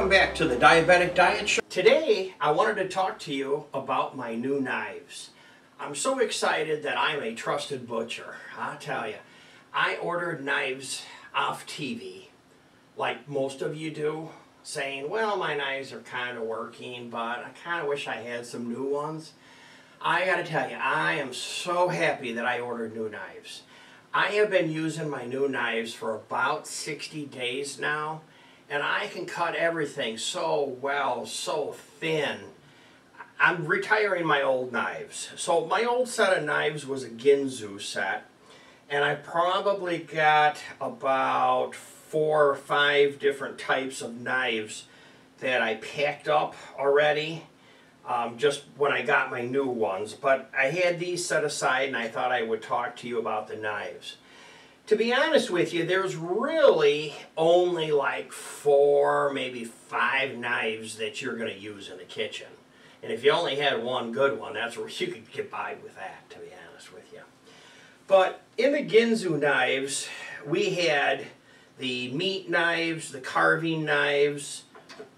Welcome back to the Diabetic Diet Show. Today I wanted to talk to you about my new knives. I'm so excited that I'm a trusted butcher. I'll tell you, I ordered knives off TV like most of you do, saying, well, my knives are kind of working, but I kind of wish I had some new ones. I gotta tell you, I am so happy that I ordered new knives. I have been using my new knives for about 60 days now, and I can cut everything so well, so thin. I'm retiring my old knives. So my old set of knives was a Ginsu set, and I probably got about 4 or 5 different types of knives that I packed up already, just when I got my new ones. But I had these set aside, and I thought I would talk to you about the knives. To be honest with you, there's really only like 4, maybe 5 knives that you're going to use in the kitchen. And if you only had one good one, that's where you could get by with that, to be honest with you. But in the Ginsu knives, we had the meat knives, the carving knives,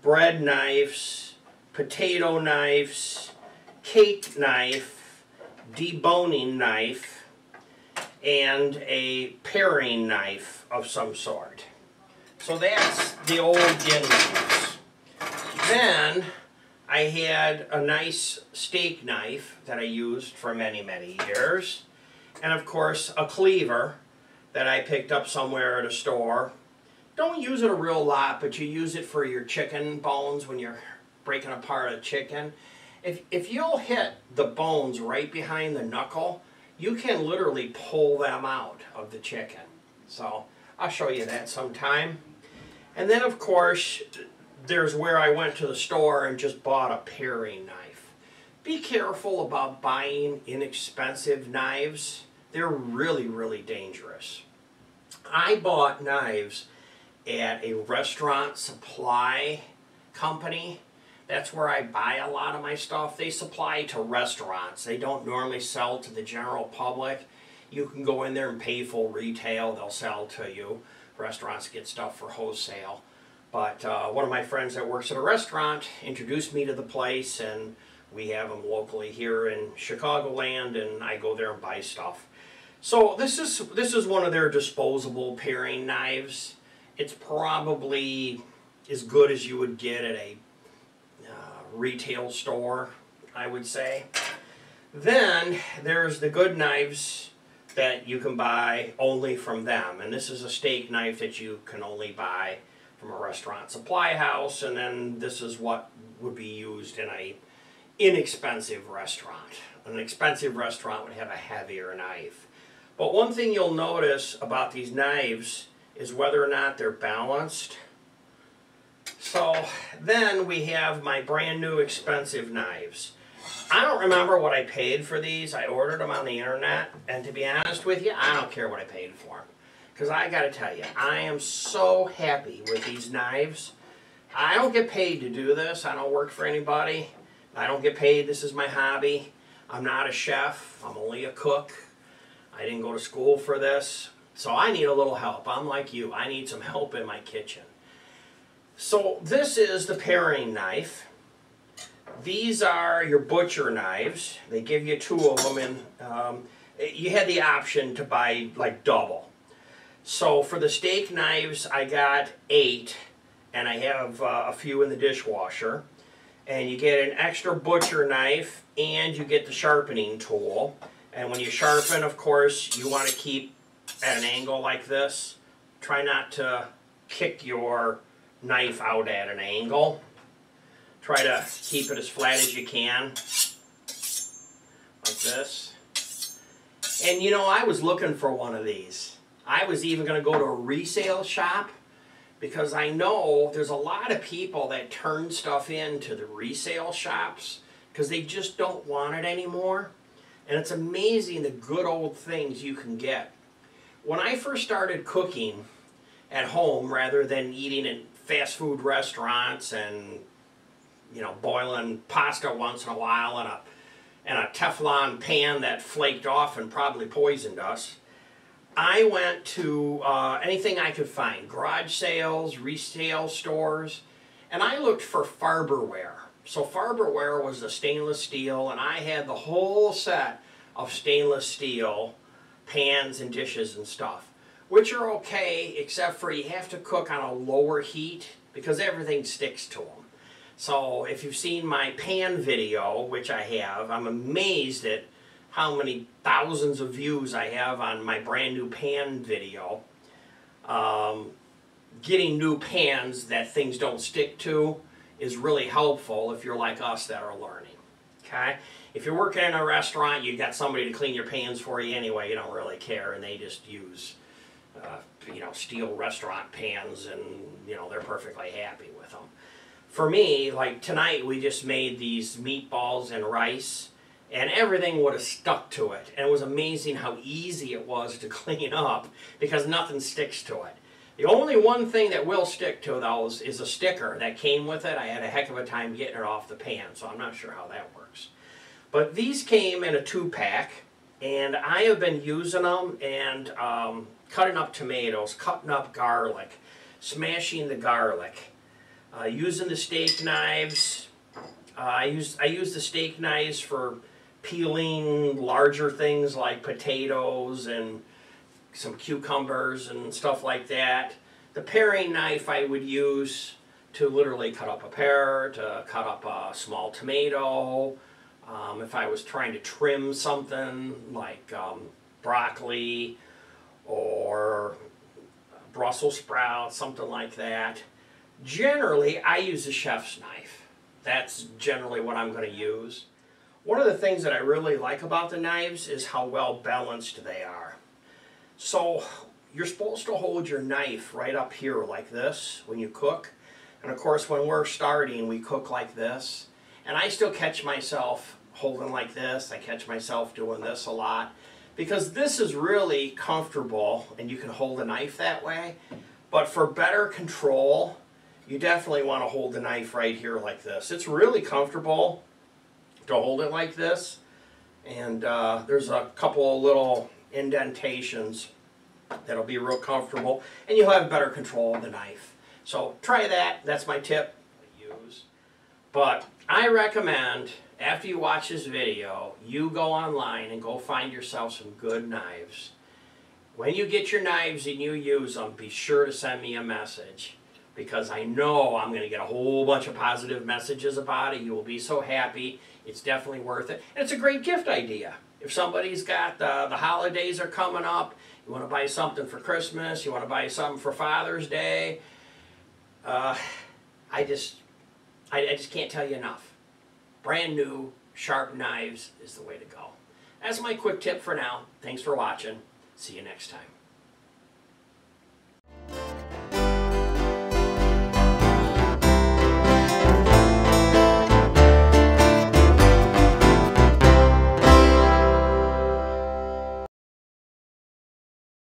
bread knives, potato knives, cake knife, deboning knife, and a paring knife of some sort. So that's the old Ginsus. Then I had a nice steak knife that I used for many, many years. And of course a cleaver that I picked up somewhere at a store. Don't use it a real lot, but you use it for your chicken bones when you're breaking apart a chicken. If you'll hit the bones right behind the knuckle, you can literally pull them out of the chicken. So I'll show you that sometime. And then of course, there's where I went to the store and just bought a paring knife. Be careful about buying inexpensive knives. They're really, really dangerous. I bought knives at a restaurant supply company. That's where I buy a lot of my stuff. They supply to restaurants. They don't normally sell to the general public. You can go in there and pay full retail. They'll sell to you. Restaurants get stuff for wholesale. But one of my friends that works at a restaurant introduced me to the place, and we have them locally here in Chicagoland, and I go there and buy stuff. So this is one of their disposable paring knives. It's probably as good as you would get at a retail store, I would say. Then there's the good knives that you can buy only from them, and this is a steak knife that you can only buy from a restaurant supply house, and then this is what would be used in a inexpensive restaurant. An expensive restaurant would have a heavier knife. But one thing you'll notice about these knives is whether or not they're balanced. So then we have my brand new expensive knives. I don't remember what I paid for these. I ordered them on the internet, and to be honest with you, I don't care what I paid for them. Because I gotta tell you, I am so happy with these knives. I don't get paid to do this. I don't work for anybody. I don't get paid. This is my hobby. I'm not a chef. I'm only a cook. I didn't go to school for this. So I need a little help. I'm like you. I need some help in my kitchen. So this is the paring knife. These are your butcher knives. They give you 2 of them, and you had the option to buy like double. So for the steak knives, I got 8, and I have a few in the dishwasher. And you get an extra butcher knife, and you get the sharpening tool. And when you sharpen, of course, you want to keep at an angle like this. Try not to kick your knife out at an angle. Try to keep it as flat as you can, like this. And you know, I was looking for one of these. I was even going to go to a resale shop, because I know there's a lot of people that turn stuff into the resale shops because they just don't want it anymore. And it's amazing the good old things you can get. When I first started cooking at home rather than eating in fast food restaurants and, you know, boiling pasta once in a while in a Teflon pan that flaked off and probably poisoned us, I went to anything I could find, garage sales, resale stores, and I looked for Farberware. So Farberware was the stainless steel, and I had the whole set of stainless steel pans and dishes and stuff, which are okay, except for you have to cook on a lower heat because everything sticks to them. So if you've seen my pan video, which I have, I'm amazed at how many thousands of views I have on my brand new pan video. Getting new pans that things don't stick to is really helpful if you're like us that are learning. Okay? If you're working in a restaurant, you got somebody to clean your pans for you anyway, you don't really care, and they just use steel restaurant pans, and they're perfectly happy with them. For me, like tonight, we just made these meatballs and rice, and everything would have stuck to it. And it was amazing how easy it was to clean up because nothing sticks to it. The only one thing that will stick to those is a sticker that came with it. I had a heck of a time getting it off the pan, so I'm not sure how that works. But these came in a 2-pack, and I have been using them and cutting up tomatoes, cutting up garlic, smashing the garlic, using the steak knives. I use the steak knives for peeling larger things like potatoes and some cucumbers and stuff like that. The paring knife I would use to literally cut up a pear, to cut up a small tomato. If I was trying to trim something like broccoli or Brussels sprouts, something like that. Generally, I use a chef's knife. That's generally what I'm going to use. One of the things that I really like about the knives is how well balanced they are. So you're supposed to hold your knife right up here like this when you cook. And of course, when we're starting, we cook like this. And I still catch myself holding like this. I catch myself doing this a lot because this is really comfortable and you can hold a knife that way. But for better control, you definitely want to hold the knife right here like this. It's really comfortable to hold it like this. And there's a couple of little indentations that'll be real comfortable, and you'll have better control of the knife. So try that. That's my tip to use. But I recommend, after you watch this video, you go online and go find yourself some good knives. When you get your knives and you use them, be sure to send me a message, because I know I'm going to get a whole bunch of positive messages about it. You will be so happy. It's definitely worth it. And it's a great gift idea. If somebody's got, the holidays are coming up, you want to buy something for Christmas, you want to buy something for Father's Day, I just can't tell you enough. Brand new, sharp knives is the way to go. That's my quick tip for now. Thanks for watching. See you next time.